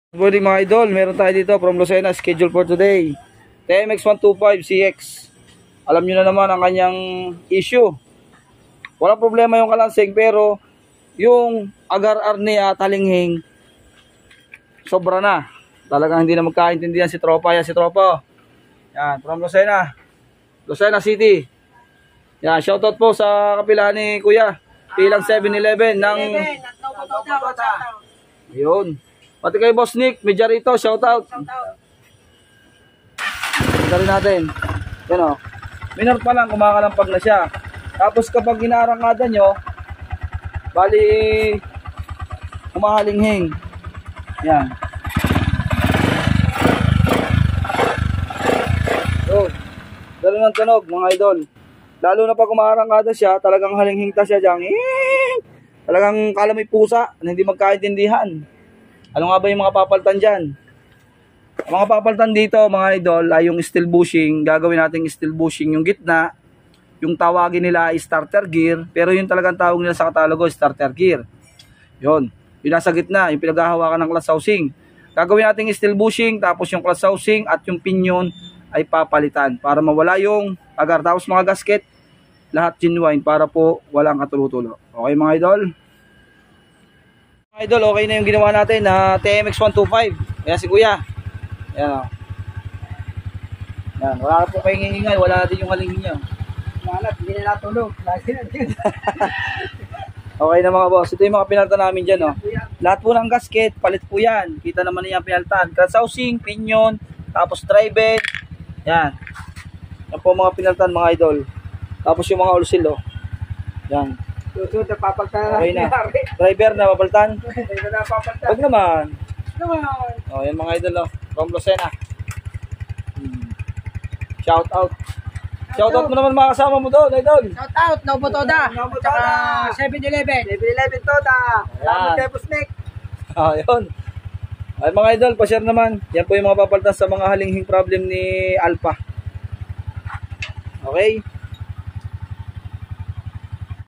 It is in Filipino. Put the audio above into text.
Good morning mga idol, meron tayo dito from Lucena, schedule for today. TMX 125 CX. Alam nyo na naman ang kanyang issue. Walang problema yung kalansing, pero yung agar-ar niya talinghing sobra na. Talagang hindi na magkaintindihan si tropa. Yan si tropa. Yan, from Lucena, Lucena City. Yan, shoutout po sa kapila ni Kuya. Pilang 7-Eleven ng yun. Pati kay Boss Nick, Medjarito, shoutout. Ito rin natin. Yan o. Minor pa lang, kumakalampag na siya. Tapos kapag inaarangada nyo, bali, kumahalinghing. Yan. So, gano'n ang tunog mga idol. Lalo na pag kumaarangada siya, talagang halinghing ta siya dyan. Talagang kala may pusa na hindi magkaintindihan. Ano nga ba yung mga papalitan dyan? Ang mga papalitan dito mga idol ay yung steel bushing. Gagawin natin steel bushing yung gitna. Yung tawagin nila ay starter gear. Pero yung talagang tawag nila sa katalogo starter gear. Yun. Yung nasa gitna, yung pinaghahawakan ng clutch housing. Gagawin natin steel bushing. Tapos yung clutch housing at yung pinion ay papalitan. Para mawala yung agar. Tapos mga gasket, lahat genuine para po walang katulo-tulo. Okay mga idol? Idol, okay na yung ginawa natin na TMX 125. Ayan si Kuya. Ayan o. Ayan, wala po kayong hingingay. Wala din yung halingin niya. Wala, hindi na natulog. Okay na mga boss. Ito yung mga pinaltan namin dyan o. Lahat po ng gasket, palit po yan. Kita naman niya pinaltan. Clutch housing, pinion, tapos drive. Yan. Yan po mga pinaltan mga idol. Tapos yung mga ulsil o. Yan. Susunod na papagtan na okay na. Driver na papaltan? Driver na papagtan. Huwag naman. Naman. O, yan mga idol o. From Lucena. Shout out. Shout out mo naman mga kasama mo doon, idol. Shout out, Nobo Toda. Tsaka 7-Eleven. 7-Eleven Toda. Salamat kay Pusnik. Yun. Ay mga idol, pa-share naman. Yan po yung mga papaltas sa mga halinghing problem ni Alpha. Okay?